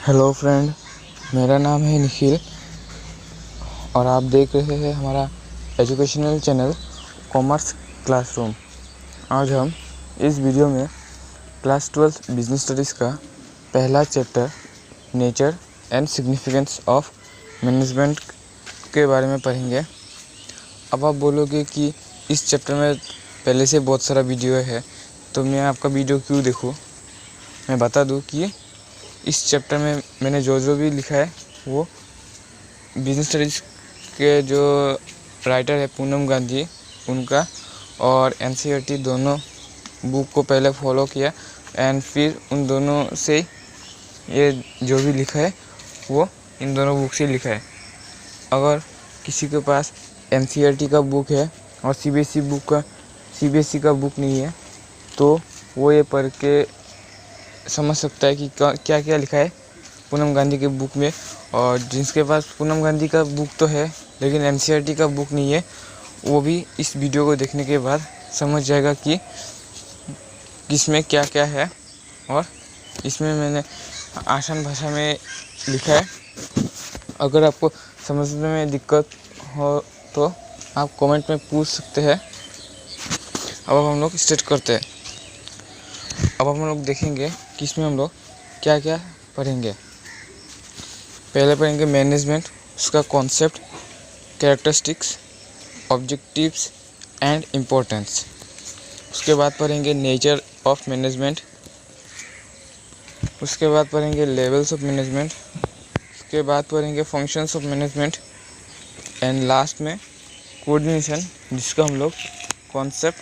Hello friend, मेरा नाम है निखिल और आप देख रहे हैं हमारा एजुकेशनल चैनल कॉमर्स क्लासरूम। आज हम इस वीडियो में क्लास 12 बिजनेस स्टडीज़ का पहला chapter nature and significance of management के बारे में पढ़ेंगे। अब आप बोलोगे कि इस चैप्टर में पहले से बहुत सारा वीडियो है, तो मैं आपका वीडियो क्यों देखूं। मैं बता दूं कि इस चैप्टर में मैंने जो भी लिखा है वो बिजनेस स्टडीज़ के जो राइटर है पूनम गांधी उनका और एनसीईआरटी दोनों बुक को पहले फॉलो किया एंड फिर उन दोनों से ये जो भी लिखा है वो इन दोनों बुक से लिखा है। अगर किसी के पास एनसीईआरटी का बुक है और सीबीएसई का बुक नहीं है तो वो ये पढ़ के समझ सकता है कि क्या क्या लिखा है पूनम गांधी के बुक में। और जिसके पास पूनम गांधी का बुक तो है लेकिन एनसीईआरटी का बुक नहीं है, वो भी इस वीडियो को देखने के बाद समझ जाएगा कि किसमें क्या क्या है। और इसमें मैंने आसान भाषा में लिखा है। अगर आपको समझने में दिक्कत हो तो आप कमेंट में पूछ सकते हैं। अब हम लोग स्टार्ट करते हैं। अब हम लोग देखेंगे कि इसमें हम लोग क्या क्या पढ़ेंगे। पहले पढ़ेंगे मैनेजमेंट, उसका concept, characteristics, objectives and importance. उसके बाद पढ़ेंगे नेचर ऑफ मैनेजमेंट। उसके बाद पढ़ेंगे लेवल्स ऑफ मैनेजमेंट। उसके बाद पढ़ेंगे functions of management and last में कोऑर्डिनेशन, जिसका हम लोग कॉन्सेप्ट,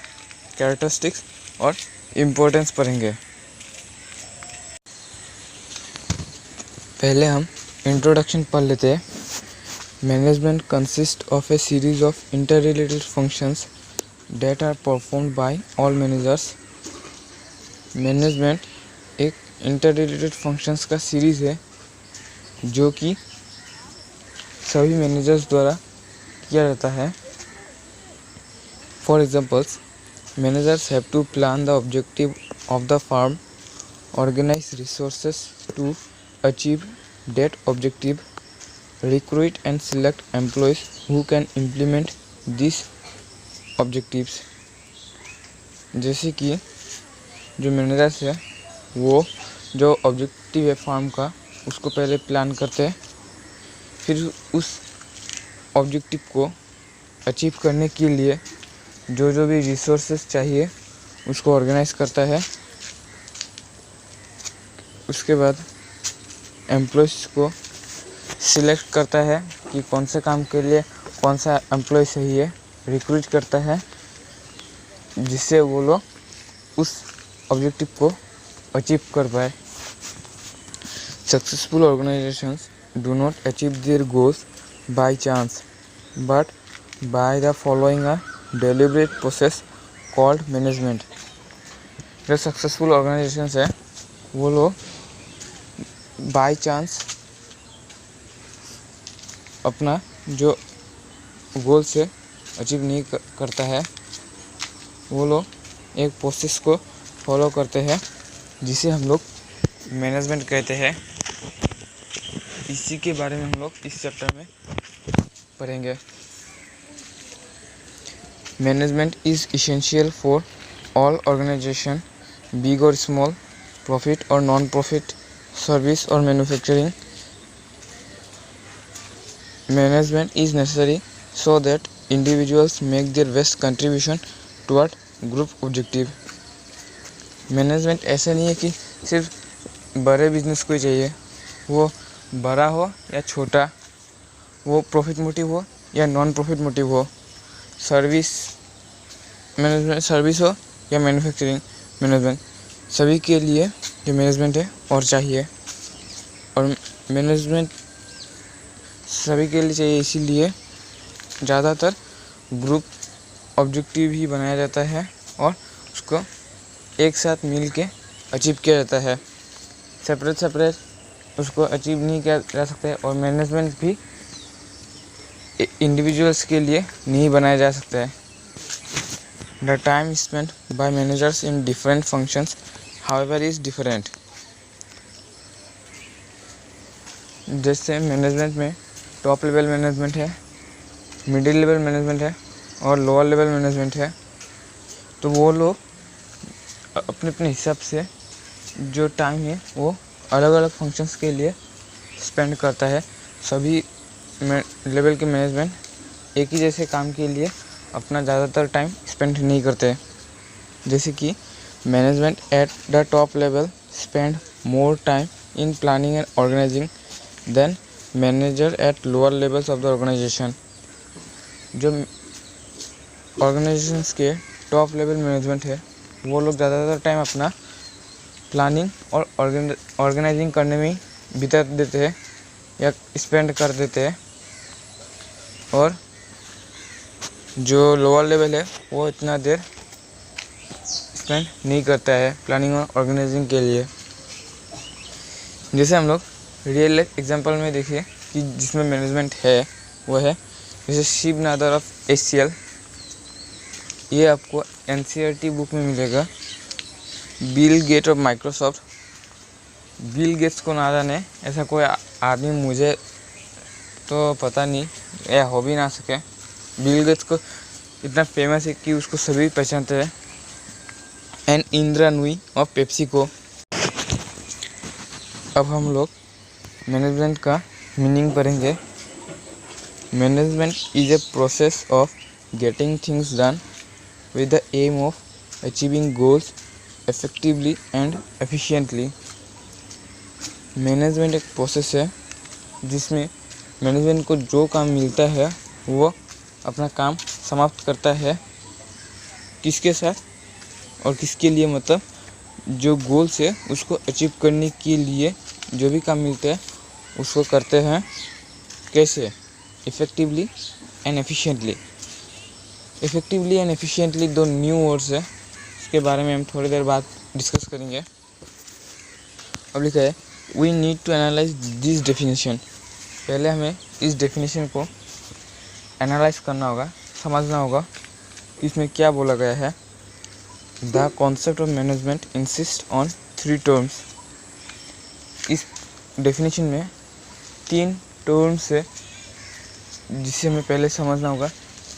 कैरेक्टरिस्टिक्स और इम्पोर्टेंस पढ़ेंगे। पहले हम इंट्रोडक्शन पढ़ लेते हैं। Management consist of a series of interrelated functions that are performed by all managers. Management एक इंटररिलेटेड फंक्शंस का सीरीज़ है जो कि सभी मैनेजर्स द्वारा किया जाता है। For examples, managers have to plan the objective of the firm, organize resources to achieve that objective, recruit and select employees who can implement these objectives। जैसे कि जो मैनेजर्स है वो जो ऑब्जेक्टिव है फार्म का उसको पहले प्लान करते हैं, फिर उस ऑब्जेक्टिव को अचीव करने के लिए जो भी रिसोर्सेस चाहिए उसको ऑर्गेनाइज करता है। उसके बाद एम्प्लॉयज़ को सिलेक्ट करता है कि कौन से काम के लिए कौन सा एम्प्लॉय सही है, रिक्रूट करता है जिससे वो लोग उस ऑब्जेक्टिव को अचीव कर पाए। Successful organisations do not achieve their goals by chance but by the following a deliberate process called management. जो सक्सेसफुल ऑर्गेनाइजेशंस है वो लोग बाय चांस अपना जो गोल से अचीव नहीं करता है, वो लोग एक प्रोसेस को फॉलो करते हैं जिसे हम लोग मैनेजमेंट कहते हैं। इसी के बारे में हम लोग इस चैप्टर में पढ़ेंगे। Management is essential for all organization, big or small, profit or non-profit, service or manufacturing. Management is necessary so that individuals make their best contribution toward group objective. Management ऐसा नहीं है कि सिर्फ बड़े बिजनेस को ही चाहिए, वो बड़ा हो या छोटा, वो प्रॉफिट मोटिव हो या नॉन प्रॉफिट मोटिव हो, सर्विस मैनेजमेंट सर्विस हो या मैन्युफैक्चरिंग मैनेजमेंट, सभी के लिए जो मैनेजमेंट है और चाहिए। और मैनेजमेंट सभी के लिए चाहिए, इसीलिए ज़्यादातर ग्रुप ऑब्जेक्टिव ही बनाया जाता है और उसको एक साथ मिल के अचीव किया जाता है। सेपरेट उसको अचीव नहीं किया जा सकता है। और मैनेजमेंट भी इंडिविजुअल्स के लिए नहीं बनाया जा सकता है। The time spent by managers in different functions, however, is different. जैसे मैनेजमेंट में टॉप लेवल मैनेजमेंट है, मिडिल लेवल मैनेजमेंट है और लोअर लेवल मैनेजमेंट है। तो वो लोग अपने अपने हिसाब से जो टाइम है वो अलग अलग फंक्शंस के लिए स्पेंड करता है। सभी लेवल के मैनेजमेंट एक ही जैसे काम के लिए अपना ज़्यादातर टाइम स्पेंड नहीं करते। जैसे कि management at the top level spend more time in planning and organising than manager at lower levels of the organisation. जो ऑर्गेनाइजेशंस के टॉप लेवल मैनेजमेंट है वो लोग ज़्यादातर टाइम अपना प्लानिंग और ऑर्गेनाइजिंग करने में बिता देते हैं या स्पेंड कर देते हैं, और जो लोअर लेवल है वो इतना देर स्पेंड नहीं करता है प्लानिंग और ऑर्गेनाइजिंग के लिए। जैसे हम लोग रियल लाइफ एग्जांपल में देखिए कि जिसमें मैनेजमेंट है वो है जैसे शिव नादर ऑफ HCL। ये आपको NCERT बुक में मिलेगा। Bill Gate of Microsoft. Bill Gates को ना जाने ऐसा कोई आदमी मुझे तो पता नहीं या हो भी ना सके। बिल गेट्स को इतना फेमस है कि उसको सभी पहचानते हैं। And Indira Nooyi of Pepsi को। अब हम लोग मैनेजमेंट का मीनिंग पढ़ेंगे। Management is a process of getting things done with the aim of achieving goals effectively and efficiently। Management एक प्रोसेस है जिसमें मैनेजमेंट को जो काम मिलता है वो अपना काम समाप्त करता है। किसके साथ और किसके लिए, मतलब जो गोल्स है उसको अचीव करने के लिए जो भी काम मिलता है उसको करते हैं। कैसे? Effectively and efficiently. Effectively and efficiently दो न्यू वर्ड्स है, इसके बारे में हम थोड़ी देर बाद डिस्कस करेंगे। अब लिखा है we need to analyse this definition. पहले हमें इस डेफिनेशन को एनालाइज करना होगा, समझना होगा कि इसमें क्या बोला गया है। The concept of management insist on 3 terms. इस डेफिनेशन में 3 टर्म्स है जिसे हमें पहले समझना होगा,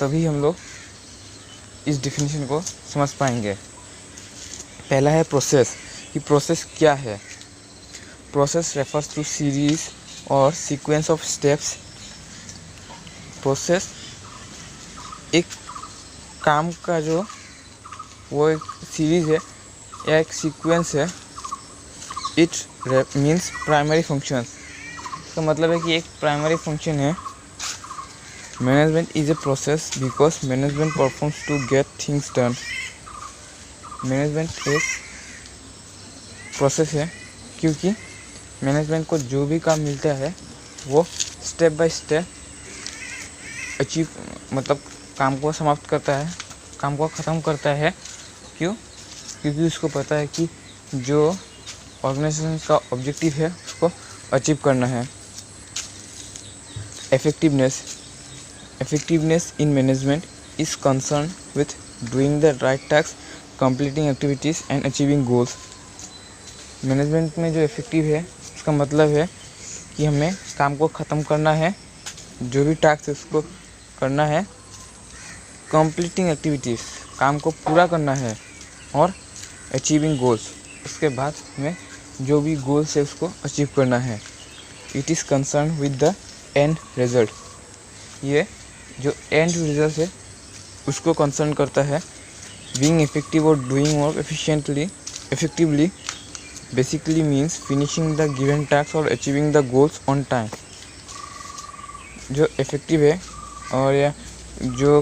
तभी हम लोग इस डेफिनेशन को समझ पाएंगे। पहला है प्रोसेस, कि प्रोसेस क्या है। प्रोसेस रेफर्स टू सीरीज और सीक्वेंस ऑफ स्टेप्स। प्रोसेस एक काम का जो वो एक सीरीज है या एक सीक्वेंस है। It means primary functions. इसका मतलब है कि एक प्राइमरी फंक्शन है। Management is a process because management performs to get things done. Management एक प्रोसेस है क्योंकि मैनेजमेंट को जो भी काम मिलता है वो स्टेप बाय स्टेप अचीव, मतलब काम को समाप्त करता है, काम को ख़त्म करता है। क्यों? क्योंकि उसको पता है कि जो ऑर्गेनाइजेशन का ऑब्जेक्टिव है उसको अचीव करना है। Effectiveness in management is concerned with doing the right tasks, completing activities and achieving goals। Management में जो इफ़ेक्टिव है उसका मतलब है कि हमें काम को ख़त्म करना है, जो भी टास्क है उसको करना है, completing activities काम को पूरा करना है, और achieving goals उसके बाद हमें जो भी गोल्स है उसको अचीव करना है। It is concerned with the end result। ये जो एंड रिजल्ट है उसको कंसर्न करता है। बीइंग इफेक्टिव और doing work effectively basically means finishing the given task और achieving the goals on time. जो इफेक्टिव है और या जो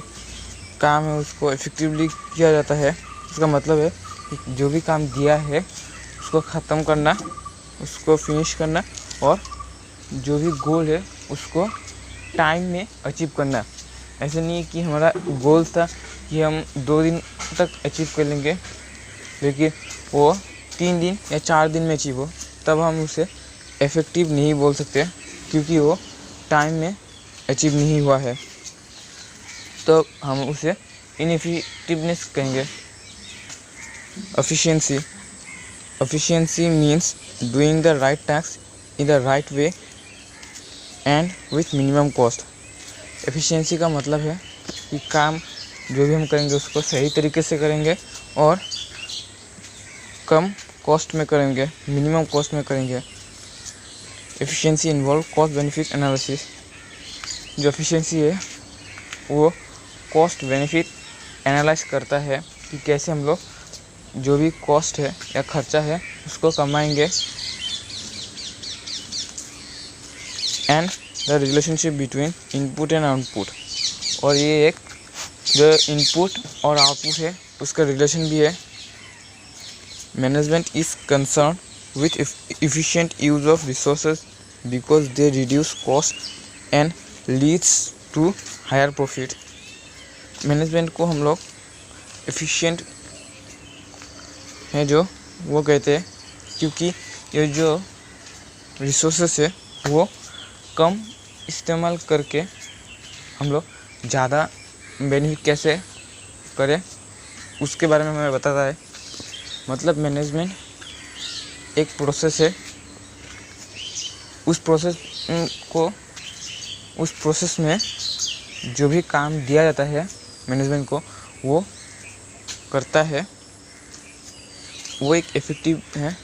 काम है उसको इफेक्टिवली किया जाता है, उसका मतलब है कि जो भी काम दिया है उसको ख़त्म करना, उसको फिनिश करना, और जो भी गोल है उसको टाइम में अचीव करना। ऐसे नहीं है कि हमारा गोल था कि हम 2 दिन तक अचीव कर लेंगे, लेकिन वो 3 दिन या 4 दिन में अचीव हो, तब हम उसे इफ़ेक्टिव नहीं बोल सकते क्योंकि वो टाइम में अचीव नहीं हुआ है, तो हम उसे इनएफिशिएंटनेस कहेंगे। Efficiency means doing the right task in the right way and with minimum cost. Efficiency का मतलब है कि काम जो भी हम करेंगे उसको सही तरीके से करेंगे और कम कॉस्ट में करेंगे, मिनिमम कॉस्ट में करेंगे। Efficiency involve cost benefit analysis. जो एफिशिएंसी है वो कॉस्ट बेनिफिट एनालाइज करता है कि कैसे हम लोग जो भी कॉस्ट है या खर्चा है उसको कमाएंगे, and the relationship between input and output. और ये एक जो इनपुट और आउटपुट है उसका रिलेशन भी है। Management is concern with efficient use of resources because they reduce cost and leads to higher profit. Management को हम लोग एफिशिएंट है जो वो कहते हैं क्योंकि ये जो रिसोर्सेस है वो कम इस्तेमाल करके हम लोग ज़्यादा बेनिफिट कैसे करें उसके बारे में हमें बताता है। मतलब मैनेजमेंट एक प्रोसेस है, उस प्रोसेस में जो भी काम दिया जाता है मैनेजमेंट को वो करता है, वो एक इफ़ेक्टिव है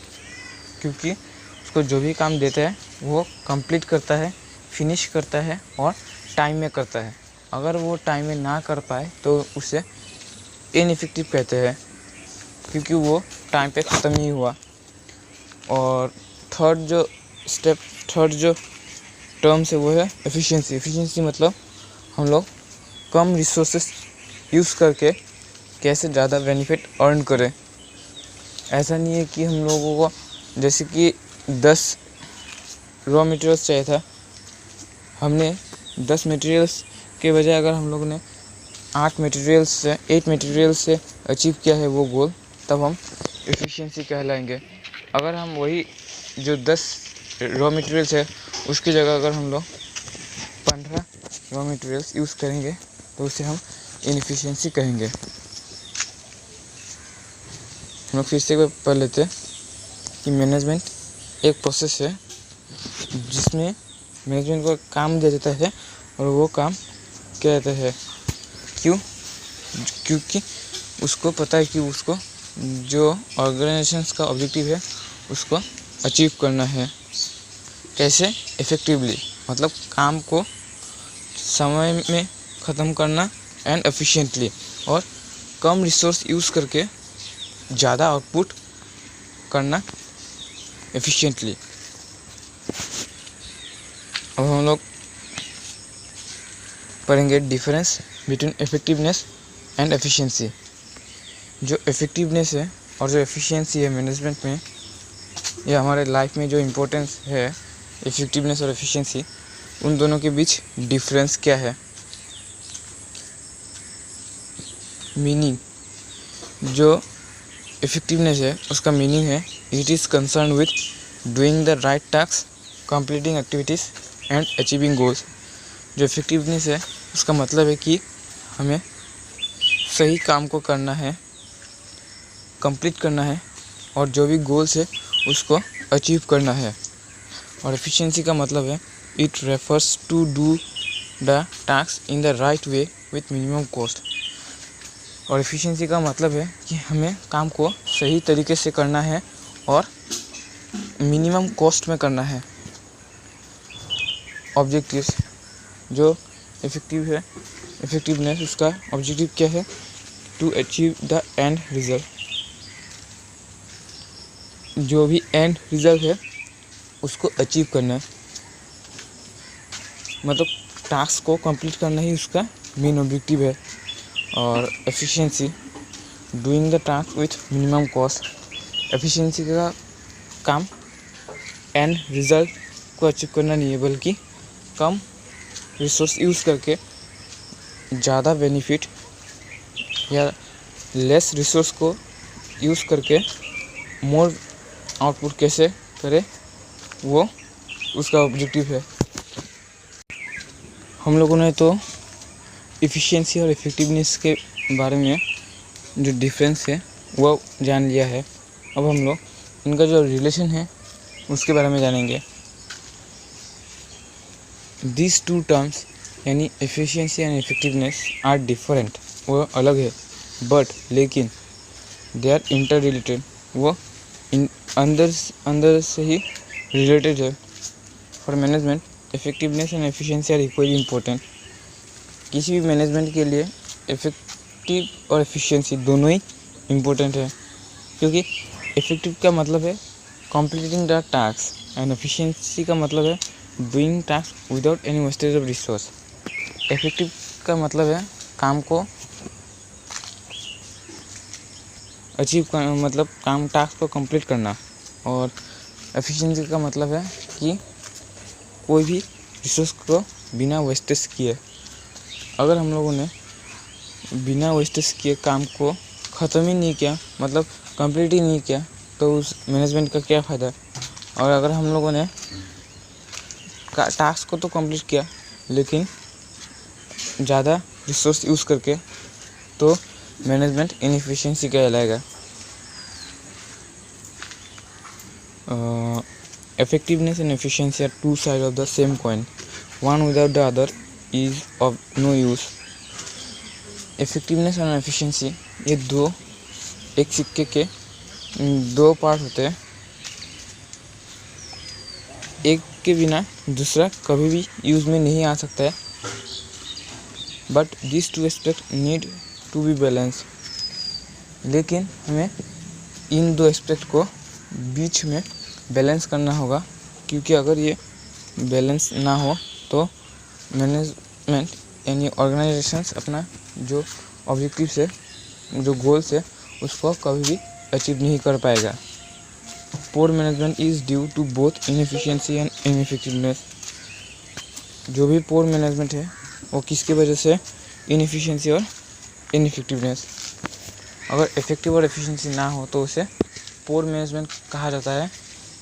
क्योंकि उसको जो भी काम देते हैं वो कंप्लीट करता है, फिनिश करता है और टाइम में करता है। अगर वो टाइम में ना कर पाए तो उसे इनइफेक्टिव कहते हैं क्योंकि वो टाइम पे ख़त्म नहीं हुआ। और थर्ड जो टर्म्स है वो है एफिशिएंसी। एफिशिएंसी मतलब हम लोग कम रिसोर्सेस यूज़ करके कैसे ज़्यादा बेनिफिट अर्न करें। ऐसा नहीं है कि हम लोगों को जैसे कि 10 रॉ मटेरियल्स चाहिए था, हमने 10 मटेरियल्स के बजाय अगर हम लोगों ने 8 मटेरियल्स से अचीव किया है वो गोल, तब हम एफिशिएंसी कहलाएंगे। अगर हम वही जो 10 रॉ मटेरियल्स है उसकी जगह अगर हम लोग 15 रॉ मटेरियल्स यूज़ करेंगे तो उसे हम इनएफिशिएंसी कहेंगे। हम लोग फिर से पढ़ लेते हैं कि मैनेजमेंट एक प्रोसेस है जिसमें मैनेजमेंट को काम दिया जाता है और वो काम क्या जाता है क्योंकि उसको पता है कि उसको जो ऑर्गेनाइजेशंस का ऑब्जेक्टिव है उसको अचीव करना है। कैसे? इफ़ेक्टिवली, मतलब काम को समय में ख़त्म करना, एंड एफिशिएंटली, और कम रिसोर्स यूज़ करके ज़्यादा आउटपुट करना एफिशिएंटली। अब हम लोग पढ़ेंगे difference between effectiveness and efficiency. जो इफेक्टिवनेस है और जो एफिशिएंसी है मैनेजमेंट में, या हमारे लाइफ में जो इम्पोर्टेंस है इफेक्टिवनेस और एफिशिएंसी, उन दोनों के बीच डिफरेंस क्या है। मीनिंग, जो इफेक्टिवनेस है उसका मीनिंग है it is concern with doing the right task, completing activities and achieving goals. जो इफेक्टिवनेस है उसका मतलब है कि हमें सही काम को करना है, कंप्लीट करना है और जो भी गोल्स है उसको अचीव करना है। और एफिशिएंसी का मतलब है it refers to do the task in the right way with minimum cost. और एफिशिएंसी का मतलब है कि हमें काम को सही तरीके से करना है और मिनिमम कॉस्ट में करना है। ऑब्जेक्टिव्स, जो इफेक्टिवनेस उसका ऑब्जेक्टिव क्या है? To achieve the end result. जो भी एंड रिजल्ट है उसको अचीव करना है, मतलब टास्क को कंप्लीट करना ही उसका मेन ऑब्जेक्टिव है। और efficiency, doing the task with minimum cost. Efficiency का काम एंड रिजल्ट को अचीव करना नहीं है, बल्कि कम रिसोर्स यूज़ करके ज़्यादा बेनिफिट, या लेस रिसोर्स को यूज़ करके मोर आउटपुट कैसे करे, वो उसका ऑब्जेक्टिव है। हम लोगों ने तो इफ़िशिएंसी और इफ़ेक्टिवनेस के बारे में जो डिफरेंस है वो जान लिया है। अब हम लोग इनका जो रिलेशन है उसके बारे में जानेंगे। these two terms यानी efficiency and effectiveness are different, वो अलग है, but लेकिन they are interrelated, वो अंदर से ही related है. For management, effectiveness and efficiency are equally important. किसी भी मैनेजमेंट के लिए इफ़ेक्टिव और एफिशिएंसी दोनों ही इम्पोर्टेंट है, क्योंकि इफ़ेक्टिव का मतलब है completing the task and efficiency का मतलब है doing task without any wastage of resource. Effective का मतलब है काम को अचीव करना, मतलब काम टास्क को कंप्लीट करना, और एफिशिएंसी का मतलब है कि कोई भी रिसोर्स को बिना वेस्टेज किए, अगर हम लोगों ने बिना वेस्टेज किए काम को ख़त्म ही नहीं किया, मतलब कंप्लीट ही नहीं किया, तो उस मैनेजमेंट का क्या फ़ायदा. और अगर हम लोगों ने टास्क को तो कंप्लीट किया लेकिन ज़्यादा रिसोर्स यूज़ करके, तो मैनेजमेंट इनएफिशिएंसी कहलाएगा. Effectiveness and efficiency are two sides of the same coin. One without the other is of no use. Effectiveness और efficiency ये दो एक सिक्के के दो पार्ट होते हैं. एक के बिना दूसरा कभी भी यूज़ में नहीं आ सकता है. But this two aspect need to be balance. लेकिन हमें इन दो एस्पेक्ट को बीच में बैलेंस करना होगा, क्योंकि अगर ये बैलेंस ना हो तो मैनेजमेंट यानी ऑर्गेनाइजेशंस अपना जो ऑब्जेक्टिव से, जो गोल्स है, उसको कभी भी अचीव नहीं कर पाएगा. Poor management is due to both inefficiency and ineffectiveness. जो भी पोर मैनेजमेंट है वो किसकी वजह से, इनएफिशिएंसी और इनइफेक्टिवनेस. अगर इफेक्टिव और एफिशिएंसी ना हो तो उसे पोर मैनेजमेंट कहा जाता है,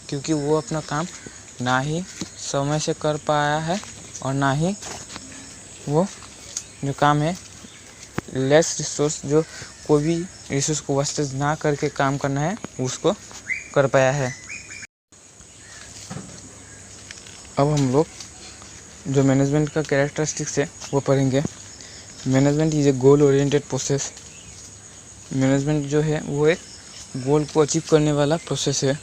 क्योंकि वो अपना काम ना ही समय से कर पाया है और ना ही वो जो काम है लेस रिसोर्स, जो कोई भी रिसोर्स को वेस्टेज ना करके काम करना है, उसको कर पाया है. अब हम लोग जो मैनेजमेंट का कैरेक्टरिस्टिक्स है वो पढ़ेंगे. Management is a goal oriented process. Management जो है वो एक गोल को अचीव करने वाला प्रोसेस है.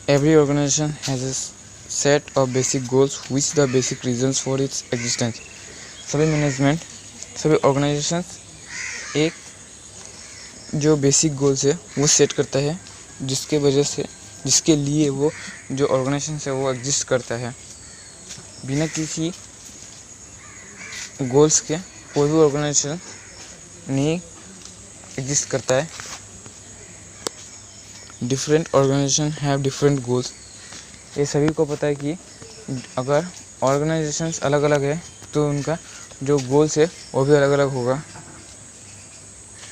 Every organization has a set of basic goals which the basic reasons for its existence. सभी ऑर्गेनाइजेशंस एक जो बेसिक गोल्स है वो सेट करता है, जिसके वजह से, जिसके लिए वो जो ऑर्गेनाइजेशन है वो एग्जिस्ट करता है. बिना किसी गोल्स के कोई भी ऑर्गेनाइजेशन नहीं एग्जिस्ट करता है. Different organisation have different goals. ये सभी को पता है कि अगर ऑर्गेनाइजेशंस अलग अलग है तो उनका जो गोल्स है वो भी अलग अलग होगा.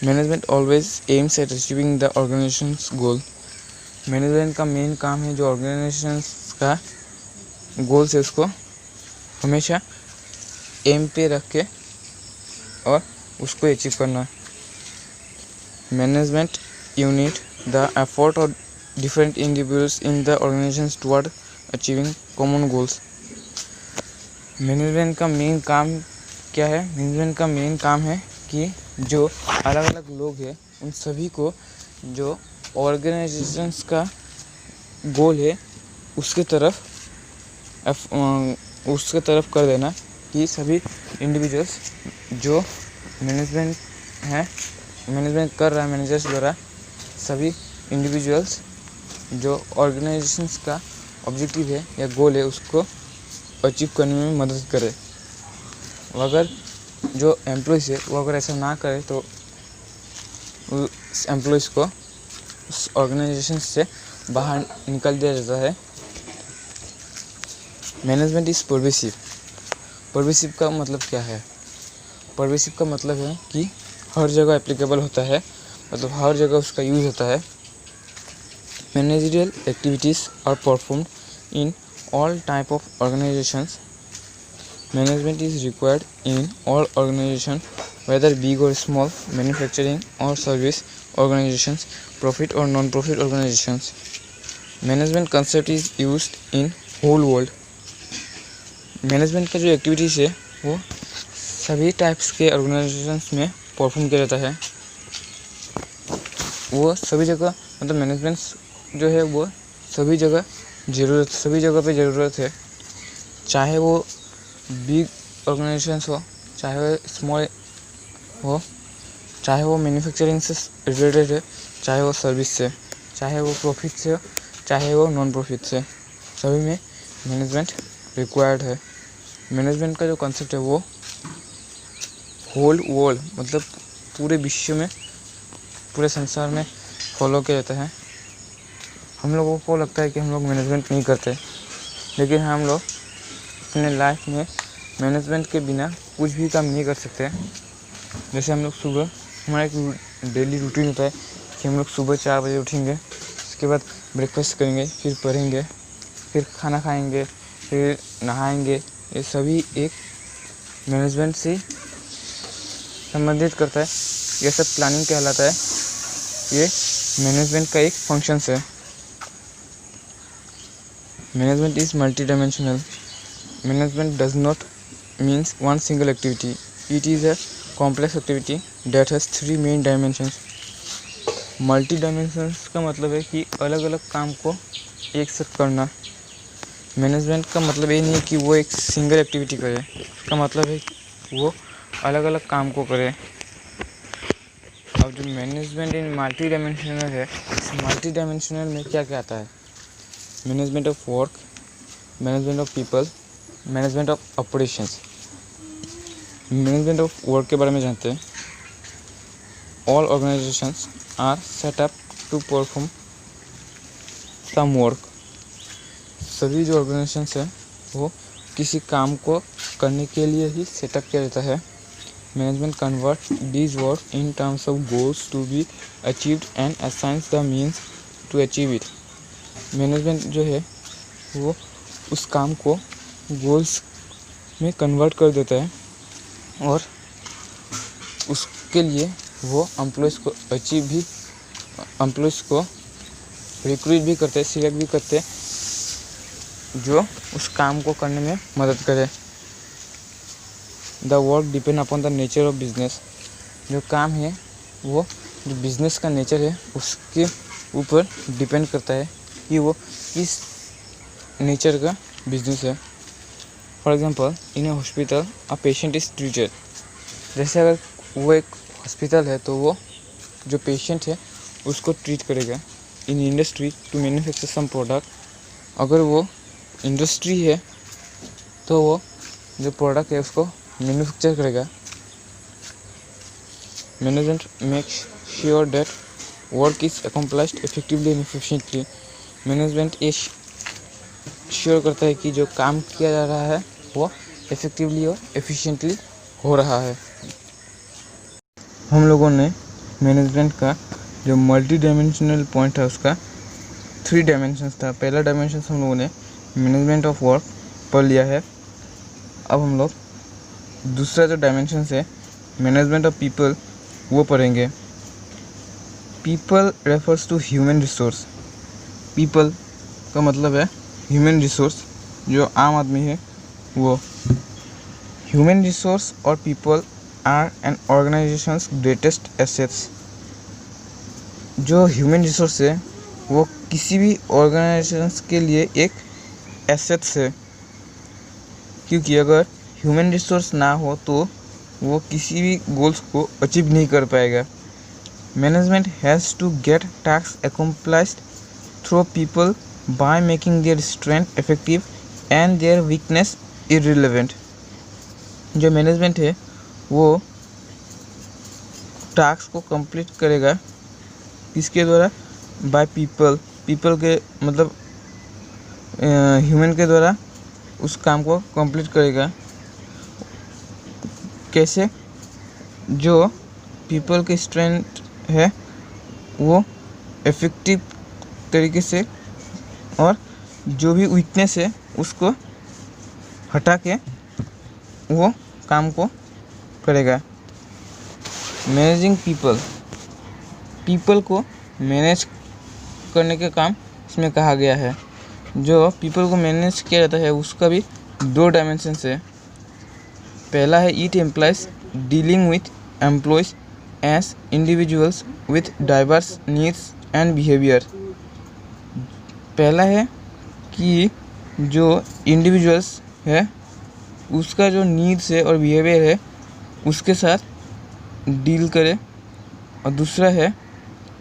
Management always aims at achieving the organisations goal. Management का मेन काम है जो ऑर्गेनाइजेशंस का गोल्स है उसको हमेशा एम पे रख के और उसको अचीव करना. Management unit the effort of different individuals in the organizations toward achieving common goals. Management का मेन काम क्या है? मैनेजमेंट का मेन काम है कि जो अलग अलग लोग हैं उन सभी को जो ऑर्गेनाइजेशंस का गोल है उसके तरफ कर देना, कि सभी इंडिविजुअल्स जो मैनेजमेंट कर रहा है मैनेजर्स द्वारा, सभी इंडिविजुअल्स जो ऑर्गेनाइजेशंस का ऑब्जेक्टिव है या गोल है उसको अचीव करने में मदद करे. अगर जो एम्प्लॉइज़ है वो अगर ऐसा ना करे तो उस एम्प्लॉइज़ को उस ऑर्गेनाइजेशन से बाहर निकाल दिया जाता है. Management is pervasive. परवेसिव का मतलब क्या है? परवेसिव का मतलब है कि हर जगह एप्लीकेबल होता है, मतलब हर जगह उसका यूज़ होता है. Managerial activities are performed in all type of organisations. Management is required in all organisation whether big or small, manufacturing or service organisations, profit or non profit organisations. Management concept is used in whole world. Management का जो activities है वो सभी types के organisations में perform किया जाता है। वो सभी जगह मतलब मैनेजमेंट जो है वो सभी जगह पे ज़रूरत है, चाहे वो बिग ऑर्गेनाइजेशंस हो, चाहे वो स्मॉल हो, चाहे वो मैन्युफैक्चरिंग से रिलेटेड है, चाहे वो सर्विस से, चाहे वो प्रॉफिट से हो, चाहे वो नॉन प्रॉफिट से, सभी में मैनेजमेंट रिक्वायर्ड है। मैनेजमेंट का जो कॉन्सेप्ट है वो होल वर्ल्ड मतलब पूरे विश्व में, पूरे संसार में फॉलो किया जाता है। हम लोगों को लगता है कि हम लोग मैनेजमेंट नहीं करते, लेकिन हम लोग अपने लाइफ में मैनेजमेंट के बिना कुछ भी काम नहीं कर सकते। जैसे हम लोग सुबह, हमारा एक डेली रूटीन होता है कि हम लोग सुबह 4 बजे उठेंगे, उसके बाद ब्रेकफास्ट करेंगे, फिर पढ़ेंगे, फिर खाना खाएंगे, फिर नहाएंगे। ये सभी एक मैनेजमेंट से संबंधित करता है। ये सब प्लानिंग कहलाता है। ये मैनेजमेंट का एक फंक्शन है। Management is multi dimensional. Management does not means one single activity. It is a complex activity that has 3 main dimensions. Multi dimensions का मतलब है कि अलग अलग काम को एक साथ करना। मैनेजमेंट का मतलब ये नहीं है कि वो एक सिंगल एक्टिविटी करे, इसका मतलब है वो अलग अलग काम को करे। अब जो मैनेजमेंट इन मल्टी डायमेंशनल है, इस मल्टी डायमेंशनल में क्या क्या आता है? Management of work, management of people, management of operations. Management of work के बारे में जानते हैं। All organisations are set up to perform some work. सभी जो ऑर्गेनाइजेशंस हैं वो किसी काम को करने के लिए ही सेटअप किया जाता है। Management convert this work in terms of goals to be achieved and assigns the means to achieve it. Management जो है वो उस काम को गोल्स में कन्वर्ट कर देता है और उसके लिए वो एम्प्लॉयज़ को रिक्रूट भी करते हैं, सिलेक्ट भी करते हैं जो उस काम को करने में मदद करे। The work depend upon the nature of business. जो काम है वो जो बिजनेस का नेचर है उसके ऊपर डिपेंड करता है कि वो किस नेचर का बिजनेस है। For example, in A hospital a patient is treated. जैसे अगर वो एक हॉस्पिटल है तो वो जो पेशेंट है उसको ट्रीट करेगा। In industry to manufacture some product. अगर वो इंडस्ट्री है तो वो जो प्रोडक्ट है उसको मैन्युफैक्चर करेगा। Management makes sure that work is accomplished effectively and efficiently. Management ये श्योर करता है कि जो काम किया जा रहा है वो इफेक्टिवली और एफिशिएंटली हो रहा है। हम लोगों ने मैनेजमेंट का जो मल्टी डायमेंशनल पॉइंट है उसका 3 डायमेंशंस था। पहला डायमेंशन हम लोगों ने मैनेजमेंट ऑफ वर्क पढ़ लिया है। अब हम लोग दूसरा जो डायमेंशन है मैनेजमेंट ऑफ पीपल वो पढ़ेंगे। People refers to human resource. People का मतलब है ह्यूमन रिसोर्स, जो आम आदमी है वो। ह्यूमन रिसोर्स और people are an organisation's greatest assets. जो ह्यूमन रिसोर्स है वो किसी भी ऑर्गेनाइजेशंस के लिए एक एसेट्स है, क्योंकि अगर ह्यूमन रिसोर्स ना हो तो वो किसी भी गोल्स को अचीव नहीं कर पाएगा। Management has to get task accomplished through people by making their strength effective and their weakness irrelevant. जो मैनेजमेंट है वो टास्क को कंप्लीट करेगा किसके द्वारा? By people. पीपल के मतलब ह्यूमन के द्वारा उस काम को कंप्लीट करेगा। कैसे? जो पीपल की स्ट्रेंथ है वो इफेक्टिव तरीके से, और जो भी वीकनेस है उसको हटा के वो काम को करेगा। Managing people. पीपल को मैनेज करने का काम इसमें कहा गया है। जो पीपल को मैनेज किया जाता है उसका भी दो डायमेंशन है। पहला है it employees dealing with employees as individuals with diverse needs and behaviour. पहला है कि जो इंडिविजुअल्स है उसका जो नीड्स है और बिहेवियर है उसके साथ डील करे। और दूसरा है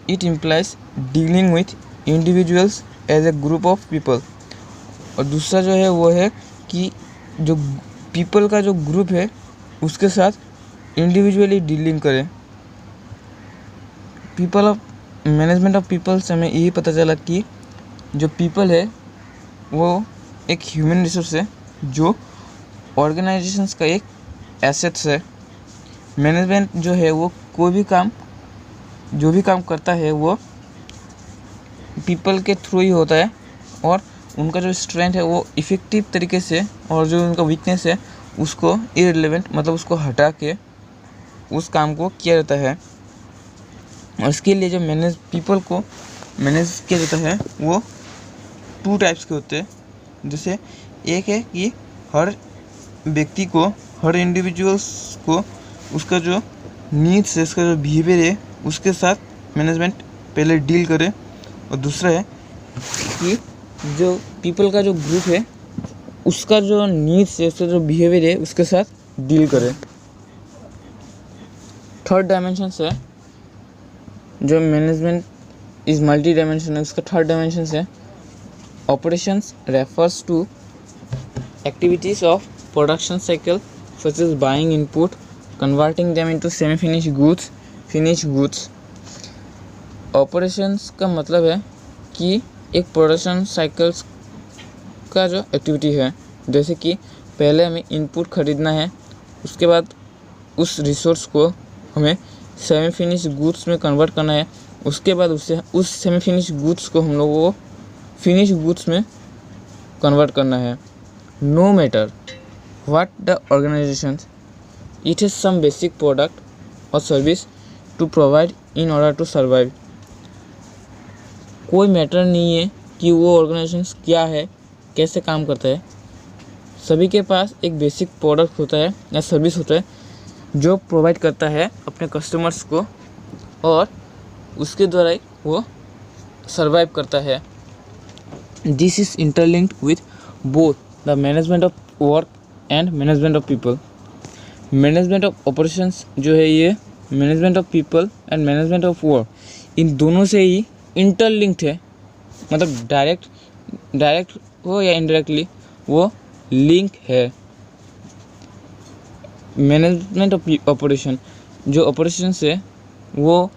it employees dealing with individuals as a group of people. और दूसरा जो है वो है कि जो पीपल का जो ग्रुप है उसके साथ इंडिविजुअली डीलिंग करें। People of management of people से हमें यही पता चला कि जो पीपल है वो एक ह्यूमन रिसोर्स है जो ऑर्गेनाइजेशंस का एक एसेट्स है। मैनेजमेंट जो है वो कोई भी काम जो भी काम करता है वो पीपल के थ्रू ही होता है और उनका जो स्ट्रेंथ है वो इफ़ेक्टिव तरीके से और जो उनका वीकनेस है उसको इररिलेवेंट मतलब उसको हटा के उस काम को किया जाता है। और इसके लिए जो पीपल को मैनेज किया जाता है वो 2 टाइप्स के होते हैं। जैसे एक है कि हर व्यक्ति को हर इंडिविजुअल्स को उसका जो नीड्स है उसका जो बिहेवियर है उसके साथ मैनेजमेंट पहले डील करे। और दूसरा है कि जो पीपल का जो ग्रुप है उसका जो नीड्स है उसका जो बिहेवियर है उसके साथ डील करे। थर्ड डायमेंशन है जो मैनेजमेंट इज मल्टी डायमेंशन है उसका थर्ड डायमेंशन है operations refers to activities of production cycle such as buying input converting them into semi finish goods. Operations का मतलब है कि एक प्रोडक्शन साइकिल्स का जो एक्टिविटी है, जैसे कि पहले हमें इनपुट खरीदना है, उसके बाद उस रिसोर्स को हमें सेमी फिनिश गुड्स में कन्वर्ट करना है, उसके बाद उस सेमी फिनिश गुड्स को हम लोगों को फिनिश गुड्स में कन्वर्ट करना है। No matter what the organisation, it has some basic product और service to provide in order to survive. कोई मैटर नहीं है कि वो ऑर्गेनाइजेशन क्या है, कैसे काम करता है, सभी के पास एक बेसिक प्रोडक्ट होता है या सर्विस होता है जो प्रोवाइड करता है अपने कस्टमर्स को और उसके द्वारा ही वो सर्वाइव करता है। This is interlinked with both the management of work and management of people. Management of operations जो है ये management of people and management of work, इन दोनों से ही इंटरलिंक्ड है, मतलब डायरेक्ट हो या इनडायरेक्टली वो लिंक है। मैनेजमेंट ऑफ ऑपरेशन जो ऑपरेशन है वो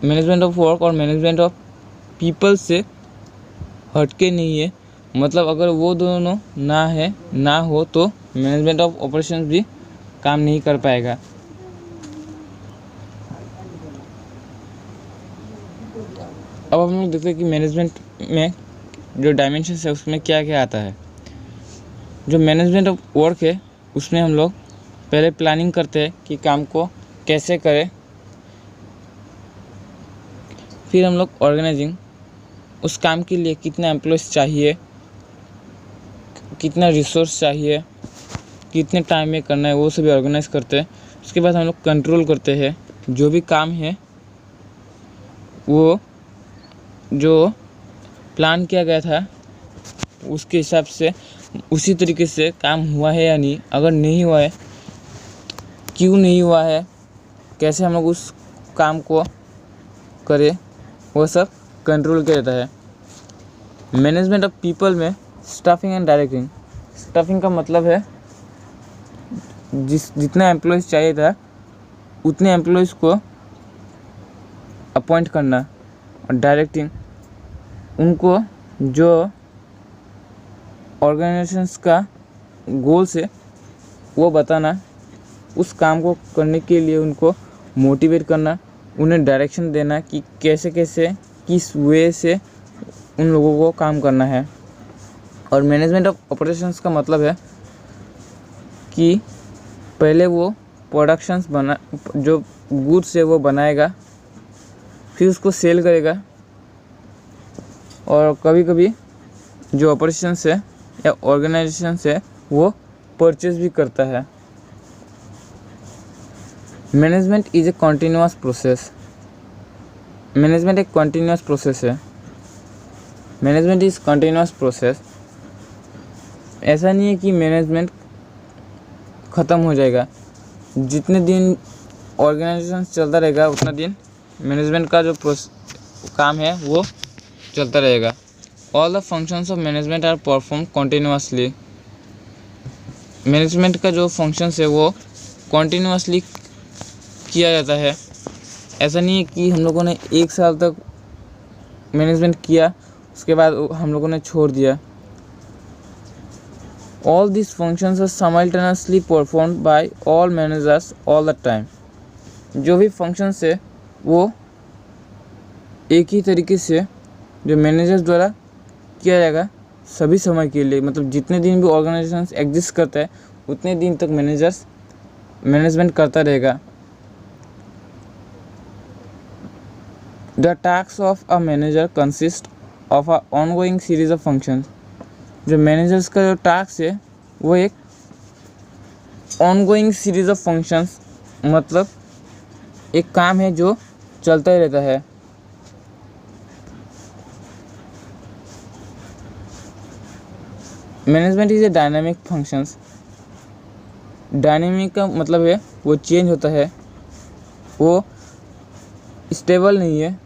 मैनेजमेंट ऑफ वर्क और मैनेजमेंट ऑफ पीपल से हटके नहीं है, मतलब अगर वो दोनों ना हो तो मैनेजमेंट ऑफ ऑपरेशन भी काम नहीं कर पाएगा। अब हम लोग देखते हैं कि मैनेजमेंट में जो डायमेंशन है उसमें क्या क्या आता है। जो मैनेजमेंट ऑफ वर्क है उसमें हम लोग पहले प्लानिंग करते हैं कि काम को कैसे करें, फिर हम लोग ऑर्गेनाइजिंग, उस काम के लिए कितना एम्प्लॉयज़ चाहिए, कितना रिसोर्स चाहिए, कितने टाइम में करना है, वो सभी ऑर्गेनाइज करते हैं। उसके बाद हम लोग कंट्रोल करते हैं जो भी काम है वो जो प्लान किया गया था उसके हिसाब से उसी तरीके से काम हुआ है या नहीं, अगर नहीं हुआ है क्यों नहीं हुआ है, कैसे हम लोग उस काम को करें, वो सब कंट्रोल किया जाता है। मैनेजमेंट ऑफ पीपल में स्टाफिंग एंड डायरेक्टिंग। स्टाफिंग का मतलब है जितना एम्प्लॉयज़ चाहिए था उतने एम्प्लॉयज़ को अपॉइंट करना, और डायरेक्टिंग उनको जो ऑर्गेनाइजेशंस का गोल्स है वो बताना, उस काम को करने के लिए उनको मोटिवेट करना, उन्हें डायरेक्शन देना कि कैसे किस वे से उन लोगों को काम करना है। और मैनेजमेंट ऑफ ऑपरेशंस का मतलब है कि पहले वो प्रोडक्शंस जो गुड्स है वो बनाएगा, फिर उसको सेल करेगा, और कभी कभी जो ऑपरेशंस है या ऑर्गेनाइजेशंस है वो परचेज भी करता है। Management is a continuous process. Management एक कॉन्टीन्यूअस प्रोसेस है। Management is continuous process. ऐसा नहीं है कि मैनेजमेंट ख़त्म हो जाएगा। जितने दिन ऑर्गेनाइजेशन चलता रहेगा उतना दिन मैनेजमेंट का जो काम है वो चलता रहेगा। All the functions of management are perform continuously. Management का जो फंक्शंस है वो कॉन्टीन्यूअसली किया जाता है। ऐसा नहीं है कि हम लोगों ने 1 साल तक मैनेजमेंट किया उसके बाद हम लोगों ने छोड़ दिया। All this functions are simultaneously performed by all managers all the time. जो भी फंक्शंस है वो एक ही तरीके से जो मैनेजर्स द्वारा किया जाएगा सभी समय के लिए, मतलब जितने दिन भी ऑर्गेनाइजेशन एग्जिस्ट करता है उतने दिन तक मैनेजमेंट करता रहेगा। The task of a manager consist of a ongoing series of functions. जो मैनेजर्स का जो टास्क है वो एक ऑनगोइंग सीरीज ऑफ फंक्शंस, मतलब एक काम है जो चलता ही रहता है। Management is a dynamic functions. Dynamic का मतलब है वो चेंज होता है, वो स्टेबल नहीं है।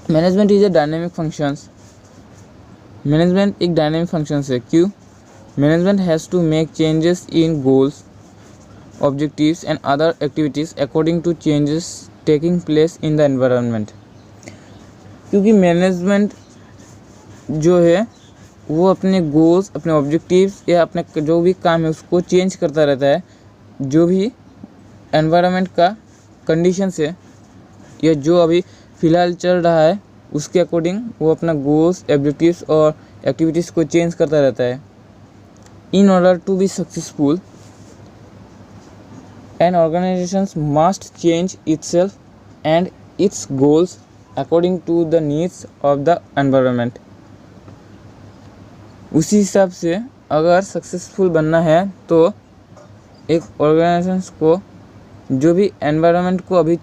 Management is a dynamic functions. Management एक डायनामिक फंक्शंस है। क्यों? Management has to make changes in goals, objectives and other activities according to changes taking place in the environment. क्योंकि मैनेजमेंट जो है वो अपने गोल्स, अपने ऑब्जेक्टिव्स या अपने जो भी काम है उसको चेंज करता रहता है। जो भी एनवायरनमेंट का कंडीशंस है या जो अभी फ़िलहाल चल रहा है उसके अकॉर्डिंग वो अपना गोल्स, ऑब्जेक्टिव्स और एक्टिविटीज़ को चेंज करता रहता है। In order to be successful an organisation must change itself and its goals according to the needs of the environment. उसी हिसाब से अगर सक्सेसफुल बनना है तो एक ऑर्गेनाइजेशन को जो भी एनवायरनमेंट को अभी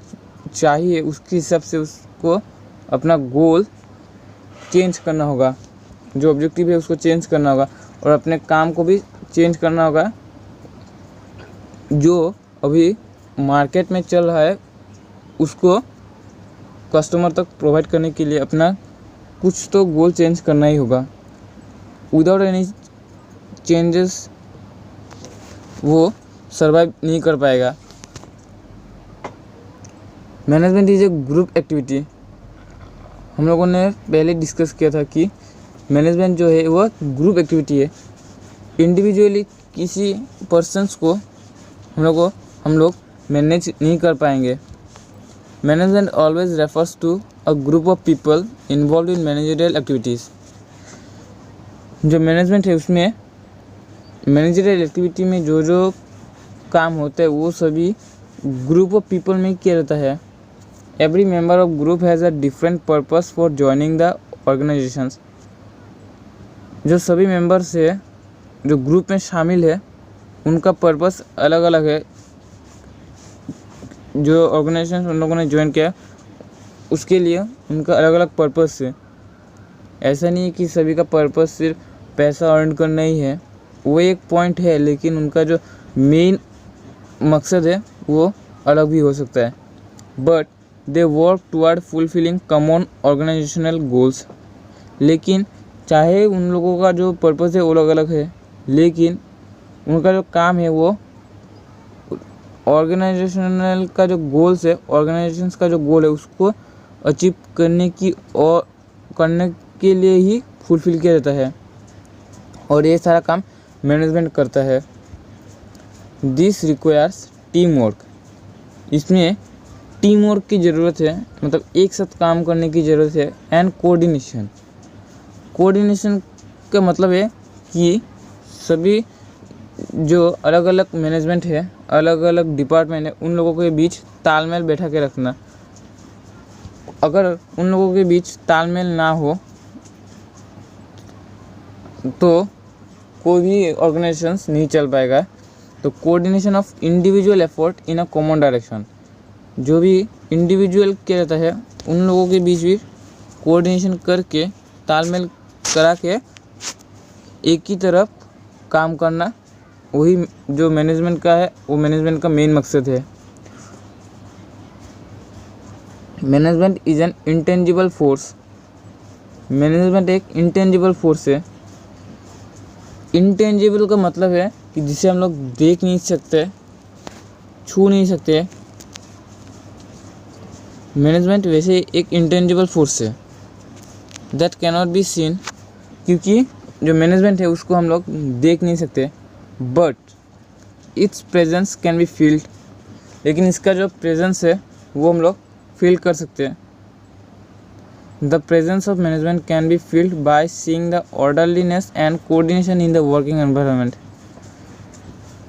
चाहिए उसके हिसाब से उसको अपना गोल चेंज करना होगा, जो ऑब्जेक्टिव है उसको चेंज करना होगा और अपने काम को भी चेंज करना होगा। जो अभी मार्केट में चल रहा है उसको कस्टमर तक प्रोवाइड करने के लिए अपना कुछ तो गोल चेंज करना ही होगा। विदाउट एनी चेंजेस वो सर्वाइव नहीं कर पाएगा। Management is A group activity. हम लोगों ने पहले डिस्कस किया था कि मैनेजमेंट जो है वो ग्रुप एक्टिविटी है। इंडिविजुअली किसी पर्सन्स को हम लोग मैनेज नहीं कर पाएंगे। Management always refers to a group of people involve in managerial activities. जो मैनेजमेंट है उसमें मैनेजरियल एक्टिविटी में जो जो काम होता है वो सभी ग्रुप ऑफ पीपल में किया जाता है। Every member of group has a different purpose for joining the organisations. जो सभी मेंबर्स है जो ग्रुप में शामिल है उनका पर्पस अलग अलग है। जो ऑर्गेनाइजेशन उन लोगों ने ज्वाइन किया उसके लिए उनका अलग अलग पर्पस है। ऐसा नहीं है कि सभी का पर्पस सिर्फ पैसा अर्न करना ही है, वो एक पॉइंट है, लेकिन उनका जो मेन मकसद है वो अलग भी हो सकता है। But they work toward fulfilling common organisational goals. लेकिन चाहे उन लोगों का जो पर्पस है वो अलग अलग है, लेकिन उनका जो काम है वो ऑर्गेनाइजेशनल का जो गोल्स है, ऑर्गेनाइजेशन का जो गोल है उसको अचीव करने की और करने के लिए ही फुलफिल किया जाता है और ये सारा काम मैनेजमेंट करता है। This requires team work. इसमें टीम वर्क की ज़रूरत है, मतलब एक साथ काम करने की ज़रूरत है। And coordination. कोऑर्डिनेशन का मतलब है कि सभी जो अलग अलग मैनेजमेंट है, अलग अलग डिपार्टमेंट है, उन लोगों के बीच तालमेल बैठा के रखना। अगर उन लोगों के बीच तालमेल ना हो तो कोई भी ऑर्गेनाइजेशन नहीं चल पाएगा। तो coordination of individual effort in a common direction, जो भी इंडिविजुअल किया जाता है उन लोगों के बीच भी कोऑर्डिनेशन करके तालमेल करा के एक ही तरफ काम करना, वही जो मैनेजमेंट का है, वो मैनेजमेंट का मेन मकसद है। Management is an intangible force. Management एक इंटेंजिबल फोर्स है। इंटेंजिबल का मतलब है कि जिसे हम लोग देख नहीं सकते, छू नहीं सकते। मैनेजमेंट वैसे एक इंटेंजिबल फोर्स है दैट कैनॉट बी सीन, क्योंकि जो मैनेजमेंट है उसको हम लोग देख नहीं सकते, but it's presence can be field. लेकिन इसका जो प्रेजेंस है वो हम लोग फील कर सकते हैं। The presence of management can be field by seeing the orderliness and coordination in the working environment.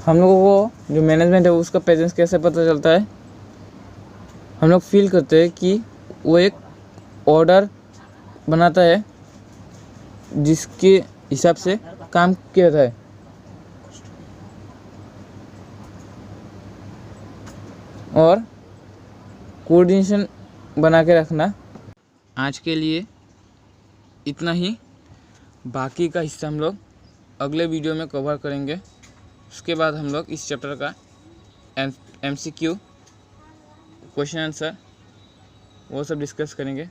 हम लोगों को जो मैनेजमेंट है उसका प्रेजेंस कैसे पता चलता है? हम लोग फील करते हैं कि वो एक ऑर्डर बनाता है जिसके हिसाब से काम किया जाता है। और कोऑर्डिनेशन बना के रखना। आज के लिए इतना ही, बाकी का हिस्सा हम लोग अगले वीडियो में कवर करेंगे। उसके बाद हम लोग इस चैप्टर का MCQ, क्वेश्चन आंसर, वो सब डिस्कस करेंगे।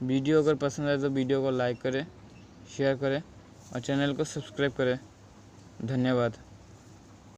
वीडियो अगर पसंद आए तो वीडियो को लाइक करें, शेयर करें और चैनल को सब्सक्राइब करें। धन्यवाद।